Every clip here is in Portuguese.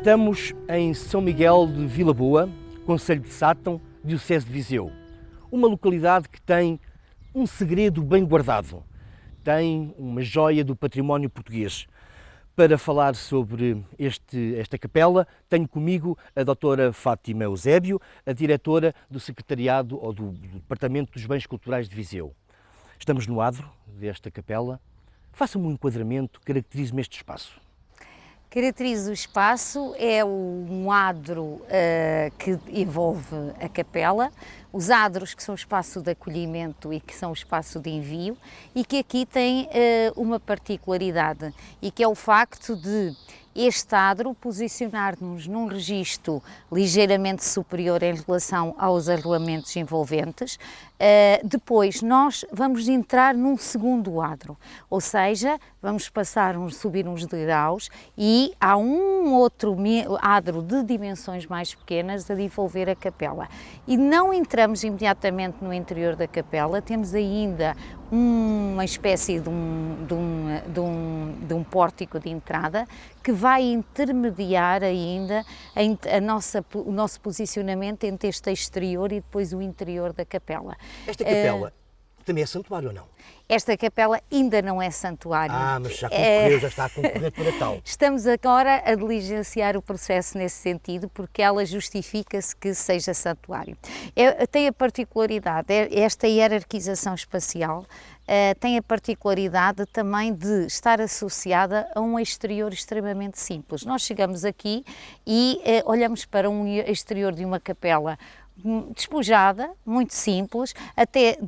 Estamos em São Miguel de Vila Boa, concelho de Sátão, diocese de Viseu. Uma localidade que tem um segredo bem guardado, tem uma joia do património português. Para falar sobre esta capela, tenho comigo a doutora Fátima Eusébio, a diretora do Secretariado ou do Departamento dos Bens Culturais de Viseu. Estamos no adro desta capela. Faça-me um enquadramento, caracterize-me este espaço. Caracteriza o espaço, é um adro que envolve a capela, os adros que são o espaço de acolhimento e que são o espaço de envio, e que aqui tem uma particularidade, e que é o facto de este adro posicionar-nos num registro ligeiramente superior em relação aos arruamentos envolventes. Depois nós vamos entrar num segundo adro, ou seja, vamos subir uns degraus e há um outro adro de dimensões mais pequenas a envolver a capela. E não entramos imediatamente no interior da capela, temos ainda uma espécie de um pórtico de entrada que vai intermediar ainda o nosso posicionamento entre este exterior e depois o interior da capela. Esta capela também é santuário ou não? Esta capela ainda não é santuário. Mas já concorreu, já está a concorrer para tal. Estamos agora a diligenciar o processo nesse sentido, porque ela justifica-se que seja santuário. Tem a particularidade, esta hierarquização espacial, tem a particularidade também de estar associada a um exterior extremamente simples. Nós chegamos aqui e olhamos para um exterior de uma capela despojada, muito simples, até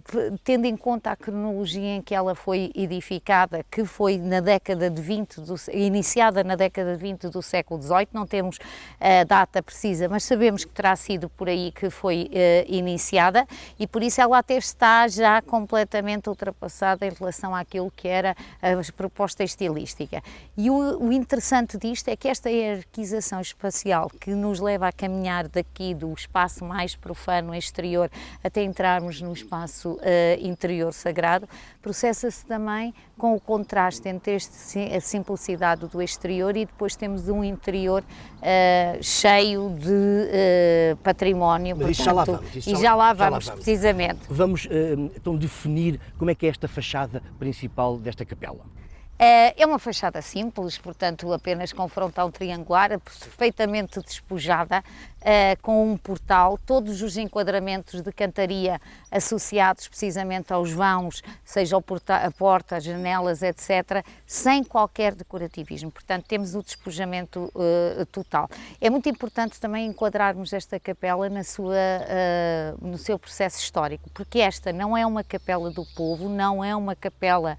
tendo em conta a cronologia em que ela foi edificada, que foi na década de 20, iniciada na década de 20 do século XVIII, não temos a data precisa, mas sabemos que terá sido por aí que foi iniciada, e por isso ela até está já completamente ultrapassada em relação àquilo que era a proposta estilística. E o interessante disto é que esta hierarquização espacial que nos leva a caminhar daqui do espaço mais profano exterior até entrarmos no espaço interior sagrado, processa-se também com o contraste entre a simplicidade do exterior e depois temos um interior cheio de património. Mas portanto, já lá vamos, precisamente. Vamos então definir como é que é esta fachada principal desta capela. É uma fachada simples, portanto apenas com frontal triangular, perfeitamente despojada, com um portal, todos os enquadramentos de cantaria associados precisamente aos vãos, seja a porta, as janelas, etc., sem qualquer decorativismo. Portanto, temos o despojamento total. É muito importante também enquadrarmos esta capela no seu processo histórico, porque esta não é uma capela do povo, não é uma capela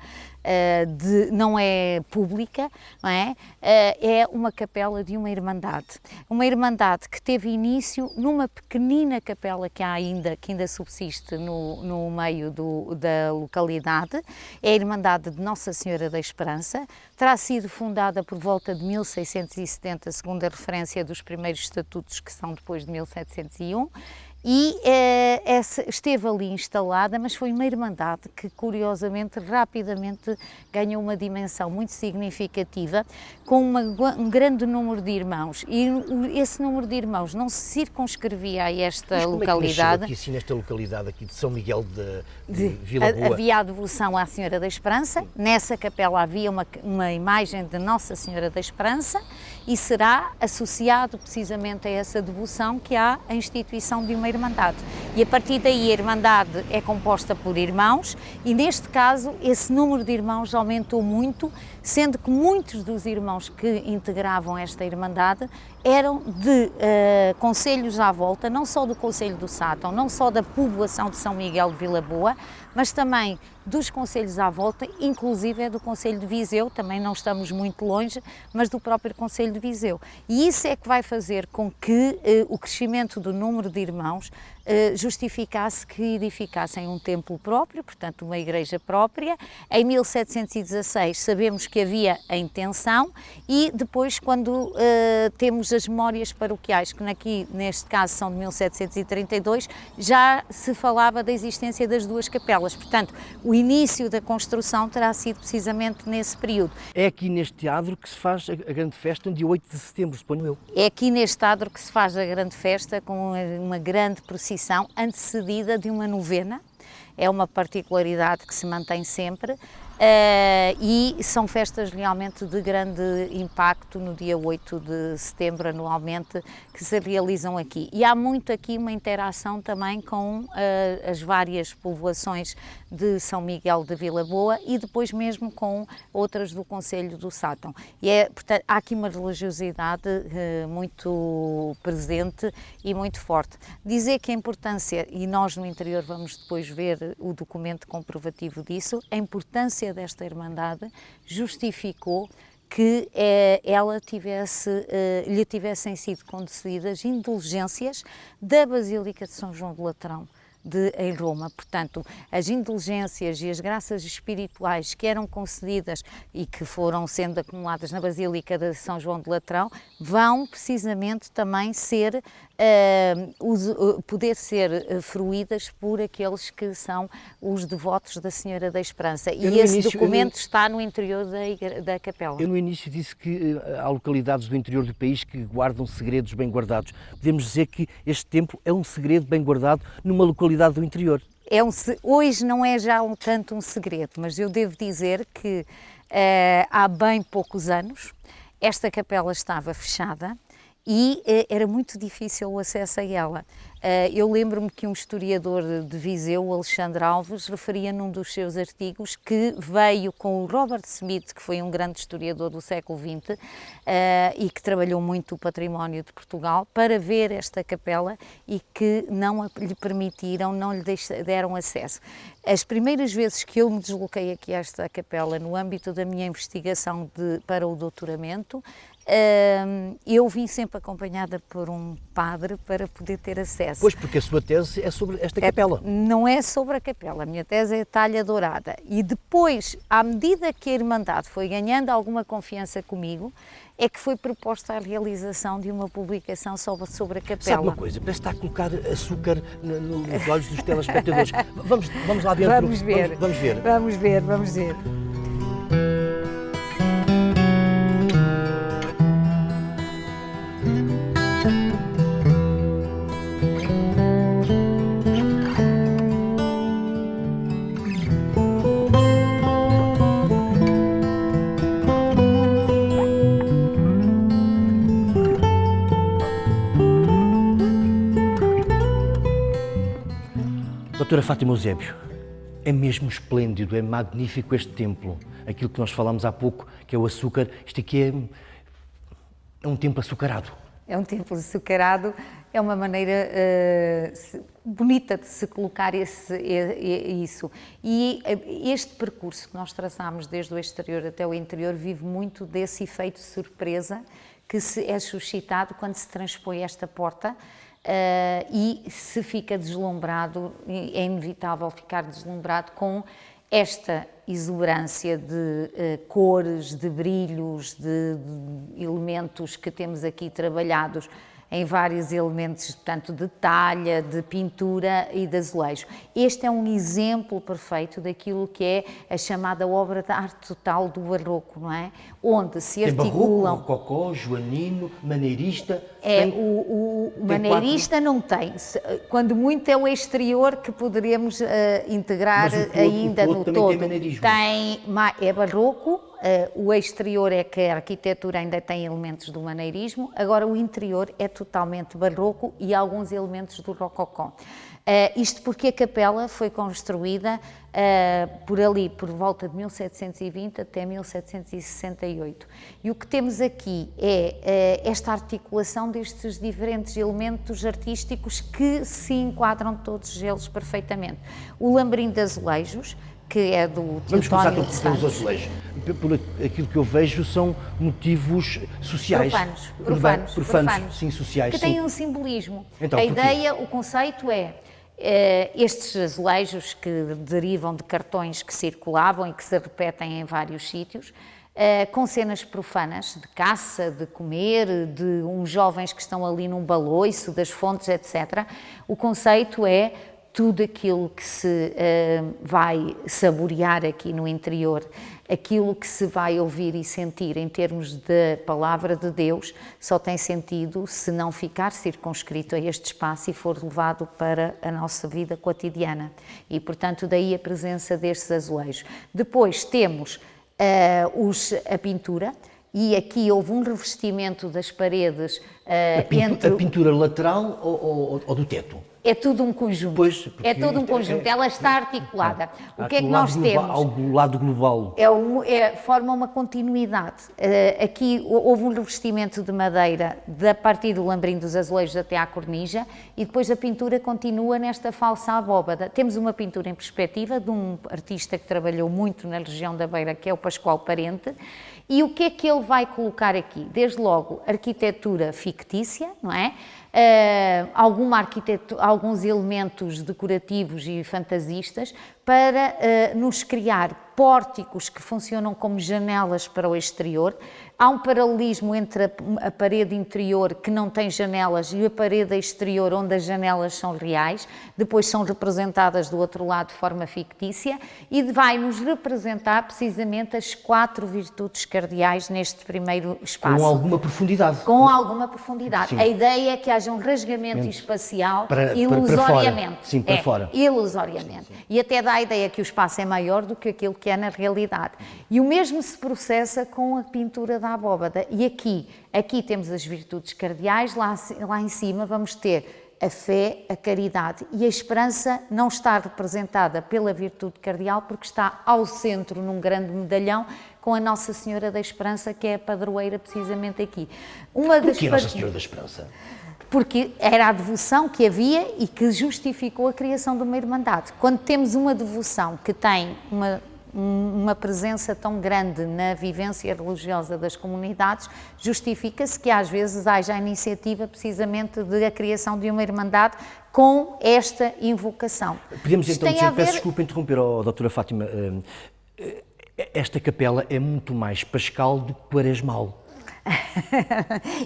não é pública, não é? É uma capela de uma irmandade que teve início numa pequenina capela que ainda subsiste no meio da localidade. É a Irmandade de Nossa Senhora da Esperança, terá sido fundada por volta de 1670, segundo a referência dos primeiros estatutos, que são depois de 1701, e esteve ali instalada, mas foi uma irmandade que, curiosamente, rapidamente ganhou uma dimensão muito significativa, com um grande número de irmãos, e esse número de irmãos não se circunscrevia a esta localidade. Aqui, assim, nesta localidade aqui de São Miguel de Vila Boa? Havia a devoção à Senhora da Esperança, nessa capela havia uma imagem de Nossa Senhora da Esperança, e será associado precisamente a essa devoção que há a instituição de uma irmandade. E a partir daí a irmandade é composta por irmãos, e neste caso esse número de irmãos aumentou muito, sendo que muitos dos irmãos que integravam esta irmandade eram de concelhos à volta, não só do concelho do Sátão, não só da povoação de São Miguel de Vila Boa, mas também dos concelhos à volta, inclusive é do concelho de Viseu, também não estamos muito longe, mas do próprio concelho de Viseu. E isso é que vai fazer com que o crescimento do número de irmãos justificasse que edificassem um templo próprio, portanto uma igreja própria. Em 1716 sabemos que havia a intenção e depois quando temos as memórias paroquiais, que aqui neste caso são de 1732, já se falava da existência das duas capelas, portanto o início da construção terá sido precisamente nesse período. É aqui neste teatro que se faz a grande festa no dia 8 de setembro, suponho eu. É aqui neste teatro que se faz a grande festa com uma grande procissão antecedida de uma novena. É uma particularidade que se mantém sempre e são festas realmente de grande impacto no dia 8 de setembro, anualmente, que se realizam aqui. E há muito aqui uma interação também com as várias povoações de São Miguel de Vila Boa e depois mesmo com outras do Concelho do Sátão. E portanto, há aqui uma religiosidade muito presente e muito forte. Dizer que a importância, e nós no interior vamos depois ver o documento comprovativo disso, a importância desta Irmandade justificou que lhe tivessem sido concedidas indulgências da Basílica de São João de Latrão em Roma. Portanto, as indulgências e as graças espirituais que eram concedidas e que foram sendo acumuladas na Basílica de São João de Latrão vão precisamente também poder ser fruídas por aqueles que são os devotos da Senhora da Esperança. E esse documento está no interior da capela. Eu no início disse que há localidades do interior do país que guardam segredos bem guardados. Podemos dizer que este templo é um segredo bem guardado numa localidade do interior. Hoje não é já tanto um segredo, mas eu devo dizer que há bem poucos anos esta capela estava fechada e era muito difícil o acesso a ela. Eu lembro-me que um historiador de Viseu, o Alexandre Alves, referia num dos seus artigos que veio com o Robert Smith, que foi um grande historiador do século XX e que trabalhou muito o património de Portugal, para ver esta capela e que não lhe permitiram, não lhe deram acesso. As primeiras vezes que eu me desloquei aqui a esta capela, no âmbito da minha investigação para o doutoramento, eu vim sempre acompanhada por um padre para poder ter acesso. Pois, porque a sua tese é sobre esta capela. Não é sobre a capela, a minha tese é talha dourada. E depois, à medida que a Irmandade foi ganhando alguma confiança comigo, é que foi proposta a realização de uma publicação sobre a capela. Sabe uma coisa, parece que está a colocar açúcar nos olhos dos telespectadores. Vamos lá dentro. Vamos ver. Vamos ver. Doutora Fátima Eusébio, é mesmo esplêndido, é magnífico este templo. Aquilo que nós falámos há pouco, que é o açúcar, isto aqui é um templo açucarado. É um templo açucarado, é uma maneira bonita de se colocar isso. E este percurso que nós traçámos desde o exterior até o interior vive muito desse efeito de surpresa que é suscitado quando se transpõe esta porta. E se fica deslumbrado, é inevitável ficar deslumbrado com esta exuberância de cores, de brilhos, de elementos que temos aqui trabalhados em vários elementos, tanto de talha, de pintura e de azulejo. Este é um exemplo perfeito daquilo que é a chamada obra de arte total do barroco, não é? Onde se articulam... Barroco, rococó, joanino, maneirista... O maneirista não tem. Quando muito é o exterior que poderíamos integrar ainda no todo. É barroco. O exterior é que a arquitetura ainda tem elementos do maneirismo, agora o interior é totalmente barroco e alguns elementos do rococó. Isto porque a capela foi construída por volta de 1720 até 1768. E o que temos aqui é esta articulação destes diferentes elementos artísticos que se enquadram todos eles perfeitamente. O lambrim de azulejos, que é do Vamos começar Teotónio de pelos Santos. azulejos. Por aquilo que eu vejo são motivos sociais. Profanos. Sim, sociais. Que sim. têm um simbolismo. Então, a porquê? ideia, o conceito é Estes azulejos que derivam de cartões que circulavam e que se repetem em vários sítios, com cenas profanas de caça, de comer, de uns jovens que estão ali num baloiço, das fontes, etc. O conceito é tudo aquilo que se vai saborear aqui no interior, aquilo que se vai ouvir e sentir em termos da palavra de Deus, só tem sentido se não ficar circunscrito a este espaço e for levado para a nossa vida cotidiana. E, portanto, daí a presença destes azulejos. Depois temos a pintura, e aqui houve um revestimento das paredes A pintura lateral ou do teto? É tudo um conjunto. Pois, é todo um conjunto. Ela está articulada. O que é que lado nós temos? Ao lado global. Forma uma continuidade. Aqui houve um revestimento de madeira a partir do lambrim dos azulejos até à cornija e depois a pintura continua nesta falsa abóbada. Temos uma pintura em perspectiva de um artista que trabalhou muito na região da Beira, que é o Pascoal Parente. E o que é que ele vai colocar aqui? Desde logo, arquitetura fictícia, não é? Alguns elementos decorativos e fantasistas para nos criar pórticos que funcionam como janelas para o exterior. Há um paralelismo entre a parede interior, que não tem janelas, e a parede exterior, onde as janelas são reais, depois são representadas do outro lado de forma fictícia, e vai nos representar precisamente as 4 virtudes cardeais neste primeiro espaço. Com alguma profundidade. Com alguma profundidade. Sim. A ideia é que haja um rasgamento espacial para ilusoriamente. fora. Sim, para fora. Ilusoriamente. Sim. E até dá a ideia que o espaço é maior do que aquilo que é na realidade. E o mesmo se processa com a pintura da abóbada. E aqui temos as virtudes cardeais, lá em cima vamos ter a fé, a caridade, e a esperança não está representada pela virtude cardeal porque está ao centro num grande medalhão com a Nossa Senhora da Esperança, que é a padroeira precisamente aqui. Porquê Nossa Senhora da Esperança? Porque era a devoção que havia e que justificou a criação de uma irmandade. Quando temos uma devoção que tem uma presença tão grande na vivência religiosa das comunidades, justifica-se que às vezes haja a iniciativa precisamente de a criação de uma irmandade com esta invocação. Podemos então dizer, peço desculpa interromper, doutora Fátima, esta capela é muito mais pascal do que quaresmal.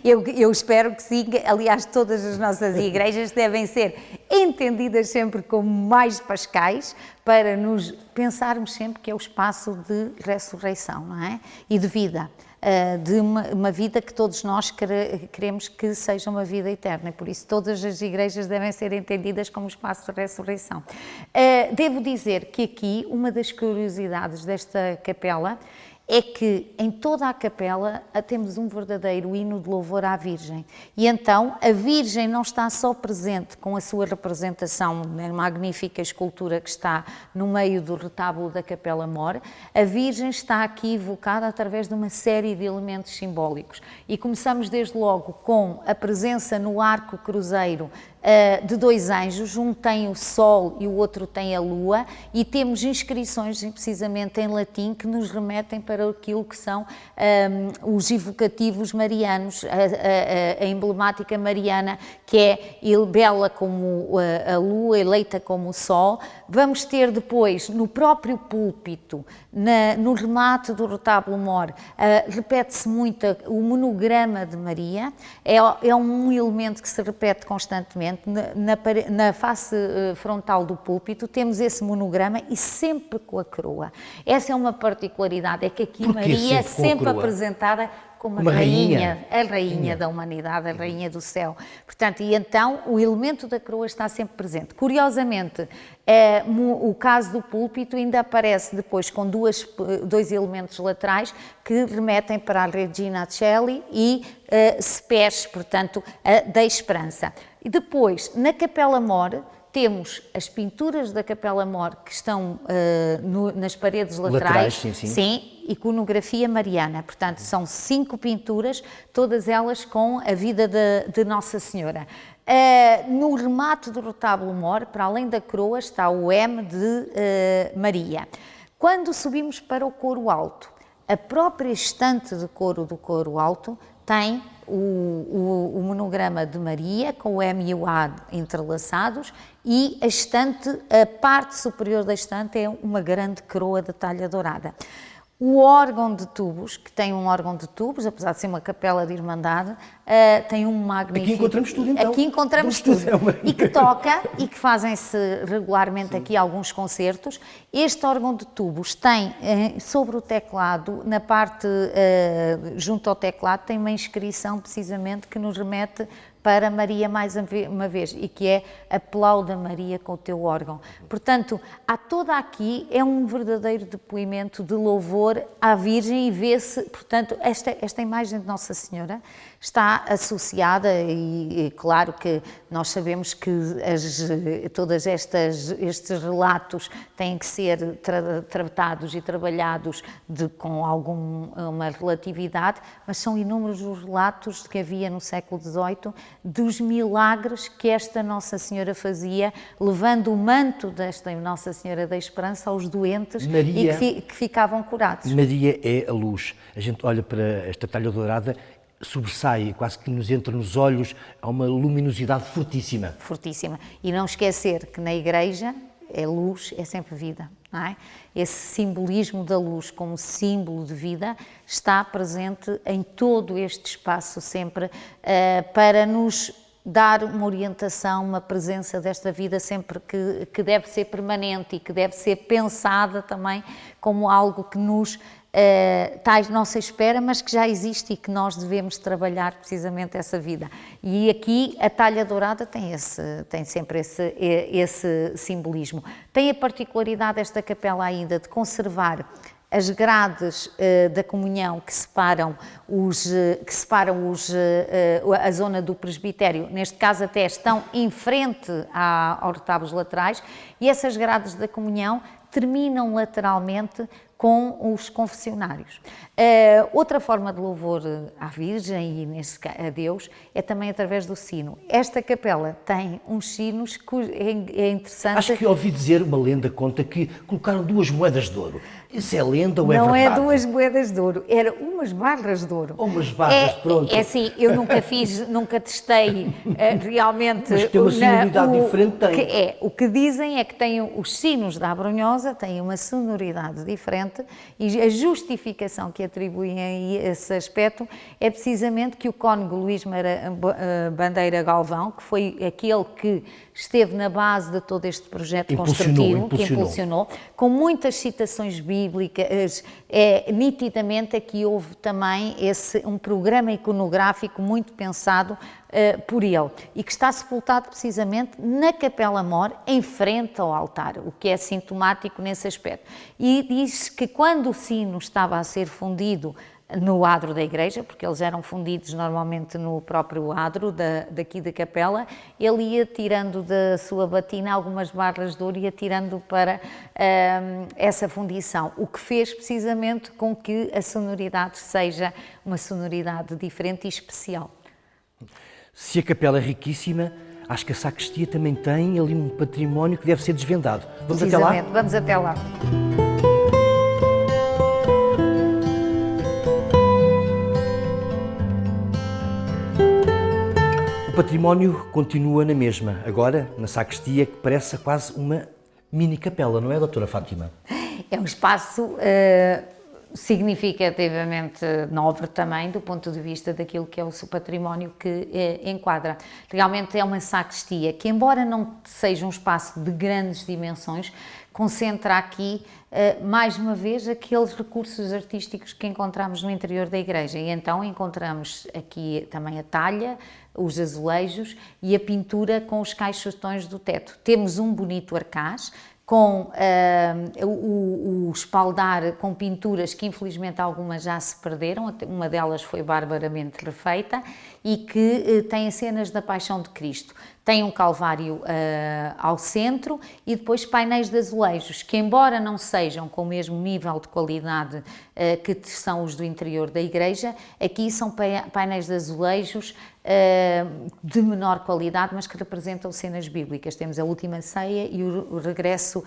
Eu espero que sim. Aliás, todas as nossas igrejas devem ser entendidas sempre como mais pascais, para nos pensarmos sempre que é o espaço de ressurreição, não é? E de vida, de uma vida que todos nós queremos que seja uma vida eterna, e por isso todas as igrejas devem ser entendidas como espaço de ressurreição. Devo dizer que aqui uma das curiosidades desta capela é que em toda a capela temos um verdadeiro hino de louvor à Virgem. E então a Virgem não está só presente com a sua representação na magnífica escultura que está no meio do retábulo da Capela Mor, a Virgem está aqui evocada através de uma série de elementos simbólicos. E começamos desde logo com a presença no arco cruzeiro de 2 anjos, um tem o Sol e o outro tem a Lua, e temos inscrições precisamente em latim que nos remetem para aquilo que são os evocativos marianos, a emblemática mariana, que é bela como a Lua, eleita como o Sol. Vamos ter depois, no próprio púlpito, no remate do retábulo mor, repete-se muito o monograma de Maria, é um elemento que se repete constantemente. Na face frontal do púlpito temos esse monograma e sempre com a coroa. Essa é uma particularidade, é que aqui Maria é sempre apresentada como a rainha da humanidade, a rainha do céu. Portanto, e então o elemento da coroa está sempre presente. Curiosamente, o caso do púlpito ainda aparece depois com dois elementos laterais que remetem para a Regina Coeli e Spes, portanto, da Esperança. E depois, na Capela Mor, temos as pinturas da Capela Mor que estão nas paredes laterais, sim, iconografia mariana. Portanto, são 5 pinturas, todas elas com a vida de Nossa Senhora. No remate do retábulo mor, para além da coroa, está o M de Maria. Quando subimos para o coro alto, A própria estante de couro do coro alto tem o monograma de Maria, com o M e o A entrelaçados, e a estante, a parte superior da estante é uma grande coroa de talha dourada. O órgão de tubos, que tem um órgão de tubos, apesar de ser uma capela de irmandade, tem um magnífico... Aqui encontramos tudo, então. Aqui encontramos tudo. E que toca, e que fazem-se regularmente aqui alguns concertos. Este órgão de tubos tem, sobre o teclado, na parte junto ao teclado, tem uma inscrição precisamente que nos remete para Maria mais uma vez, e que é aplauda Maria com o teu órgão. Portanto, há toda aqui, é um verdadeiro depoimento de louvor à Virgem, e vê-se, portanto, esta imagem de Nossa Senhora está associada, e claro que nós sabemos que todos estes relatos têm que ser tratados e trabalhados com alguma relatividade, mas são inúmeros os relatos que havia no século XVIII dos milagres que esta Nossa Senhora fazia, levando o manto desta Nossa Senhora da Esperança aos doentes, Maria, e que ficavam curados. Maria é a luz. A gente olha para esta talha dourada, sobressai, quase que nos entra nos olhos, há uma luminosidade fortíssima. Fortíssima. E não esquecer que na Igreja é luz, é sempre vida, não é? Esse simbolismo da luz como símbolo de vida está presente em todo este espaço sempre, para nos dar uma orientação, uma presença desta vida sempre que deve ser permanente e que deve ser pensada também como algo que nos está à nossa espera, mas que já existe e que nós devemos trabalhar precisamente essa vida. E aqui a talha dourada tem sempre esse simbolismo. Tem a particularidade esta capela ainda de conservar as grades da comunhão que separam a zona do presbitério, neste caso até estão em frente aos retábulos laterais, e essas grades da comunhão terminam lateralmente com os confessionários. Outra forma de louvor à Virgem e a Deus é também através do sino. Esta capela tem uns sinos que é interessante. Acho que ouvi dizer, uma lenda conta que colocaram 2 moedas de ouro. Isso é lenda ou é não verdade? Não é 2 moedas de ouro, era umas barras de ouro. Ou umas barras, pronto. É assim, eu nunca testei realmente. Mas tem uma sonoridade diferente, tem. O que dizem é que tem os sinos da Abrunhosa, têm uma sonoridade diferente, e a justificação que atribuem a esse aspecto é precisamente que o cônego Luís Bandeira Galvão, que foi aquele que esteve na base de todo este projeto construtivo, que impulsionou, com muitas citações bíblicas, nitidamente aqui houve também um programa iconográfico muito pensado por ele, e que está sepultado precisamente na Capela Mor, em frente ao altar, o que é sintomático nesse aspecto. E diz que quando o sino estava a ser fundido no adro da igreja, porque eles eram fundidos normalmente no próprio adro daqui da capela, ele ia tirando da sua batina algumas barras de ouro e ia tirando para essa fundição, o que fez precisamente com que a sonoridade seja uma sonoridade diferente e especial. Se a capela é riquíssima, acho que a sacristia também tem ali um património que deve ser desvendado. Vamos até lá? Vamos até lá. O património continua na mesma, agora na sacristia, que parece quase uma mini capela, não é, doutora Fátima? É um espaço significativamente nobre também, do ponto de vista daquilo que é o seu património que enquadra. Realmente é uma sacristia que, embora não seja um espaço de grandes dimensões, concentra aqui, mais uma vez, aqueles recursos artísticos que encontramos no interior da igreja. E então encontramos aqui também a talha, os azulejos e a pintura com os caixotões do teto. Temos um bonito arcaz, com o espaldar com pinturas que infelizmente algumas já se perderam, uma delas foi barbaramente refeita, e que tem cenas da Paixão de Cristo. Tem um calvário ao centro e depois painéis de azulejos, que embora não sejam com o mesmo nível de qualidade que são os do interior da igreja, aqui são painéis de azulejos de menor qualidade, mas que representam cenas bíblicas. Temos a última ceia e o regresso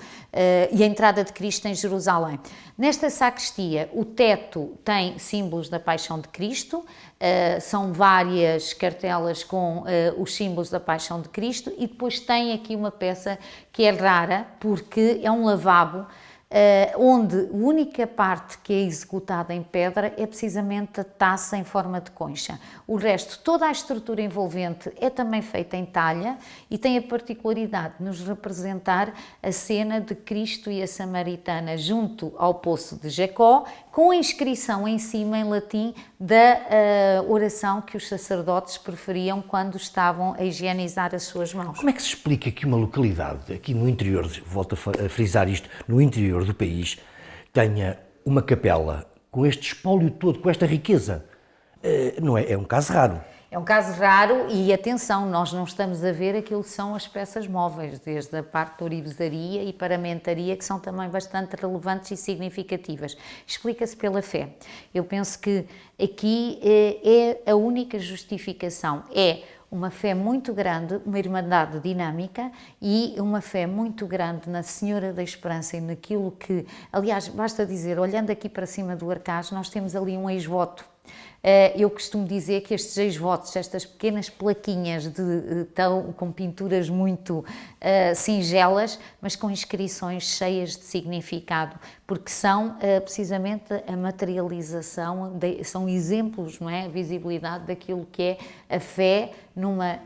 e a entrada de Cristo em Jerusalém. Nesta sacristia, o teto tem símbolos da paixão de Cristo, são várias cartelas com os símbolos da paixão de Cristo, e depois tem aqui uma peça que é rara, porque é um lavabo, onde a única parte que é executada em pedra é precisamente a taça em forma de concha. O resto, toda a estrutura envolvente é também feita em talha e tem a particularidade de nos representar a cena de Cristo e a Samaritana junto ao poço de Jacó, com a inscrição em cima em latim da oração que os sacerdotes preferiam quando estavam a higienizar as suas mãos. Como é que se explica que uma localidade, aqui no interior, volto a frisar isto, no interior do país, tenha uma capela com este espólio todo, com esta riqueza? Não é, é um caso raro. É um caso raro e, atenção, nós não estamos a ver aquilo que são as peças móveis, desde a parte de ourivesaria e paramentaria, que são também bastante relevantes e significativas. Explica-se pela fé. Eu penso que aqui é a única justificação, é uma fé muito grande, uma irmandade dinâmica e uma fé muito grande na Senhora da Esperança e naquilo que, aliás, basta dizer, olhando aqui para cima do arcaz, nós temos ali um ex-voto. Eu costumo dizer que estes ex-votos, estas pequenas plaquinhas com pinturas muito singelas, mas com inscrições cheias de significado, porque são precisamente a materialização, são exemplos, não é? A visibilidade daquilo que é a fé numa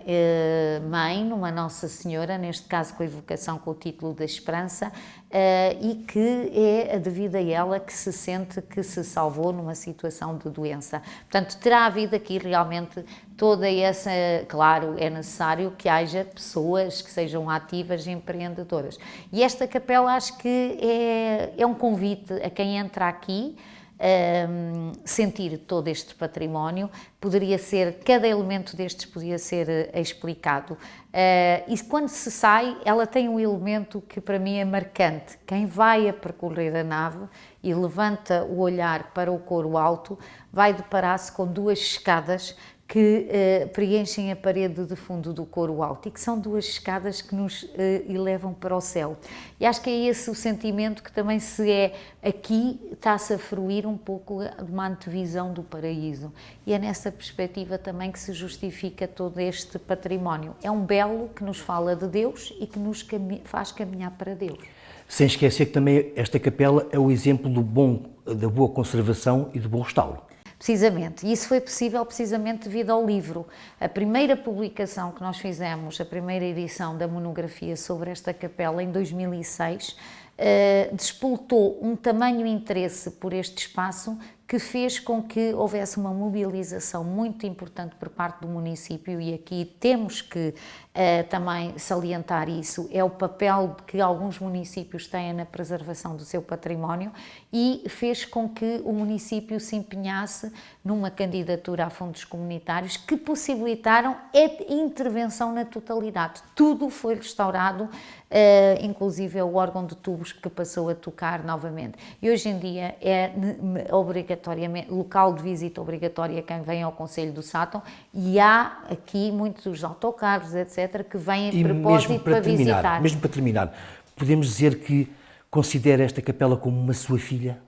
mãe, numa Nossa Senhora, neste caso com a evocação com o título da Esperança, e que é devido a ela que se sente que se salvou numa situação de doença. Portanto, terá havido aqui realmente toda essa... Claro, é necessário que haja pessoas que sejam ativas e empreendedoras. E esta capela acho que é um convite a quem entra aqui, sentir todo este património. Poderia ser, cada elemento destes podia ser explicado. E quando se sai, ela tem um elemento que para mim é marcante. Quem vai a percorrer a nave e levanta o olhar para o coro alto, vai deparar-se com duas escadas que preenchem a parede de fundo do coro alto e que são duas escadas que nos elevam para o céu. E acho que é esse o sentimento que também aqui está-se a fruir um pouco de uma antevisão do paraíso. E é nessa perspectiva também que se justifica todo este património. É um belo que nos fala de Deus e que nos faz caminhar para Deus. Sem esquecer que também esta capela é o exemplo da boa conservação e do bom restauro. Precisamente, e isso foi possível precisamente devido ao livro. A primeira publicação que nós fizemos, a primeira edição da monografia sobre esta capela, em 2006, despoltou um tamanho interesse por este espaço que fez com que houvesse uma mobilização muito importante por parte do município, e aqui temos que também salientar isso, é o papel que alguns municípios têm na preservação do seu património, e fez com que o município se empenhasse numa candidatura a fundos comunitários que possibilitaram a intervenção na totalidade. Tudo foi restaurado, inclusive o órgão de tubos que passou a tocar novamente. E hoje em dia é obrigatoriamente local de visita obrigatória quem vem ao Concelho do Sátão, e há aqui muitos dos autocarros, etc., que vêm a propósito para visitar. Mesmo para terminar, podemos dizer que considera esta capela como uma sua filha?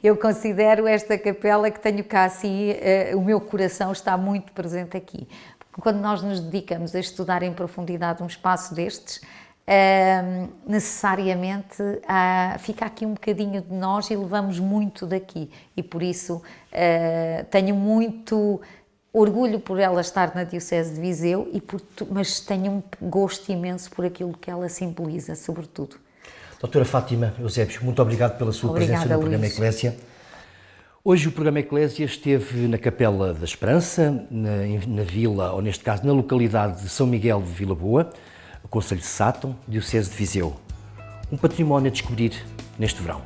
Eu considero esta capela que tenho cá assim, o meu coração está muito presente aqui. Quando nós nos dedicamos a estudar em profundidade um espaço destes, necessariamente fica aqui um bocadinho de nós e levamos muito daqui, e por isso tenho muito orgulho por ela estar na Diocese de Viseu, mas tenho um gosto imenso por aquilo que ela simboliza, sobretudo. Doutora Fátima Eusébio, muito obrigado pela sua presença no programa Eclésia. Hoje o programa Eclésia esteve na Capela da Esperança, na vila, ou neste caso na localidade de São Miguel de Vila Boa, Concelho de Sátão, Diocese de Viseu. Um património a descobrir neste verão.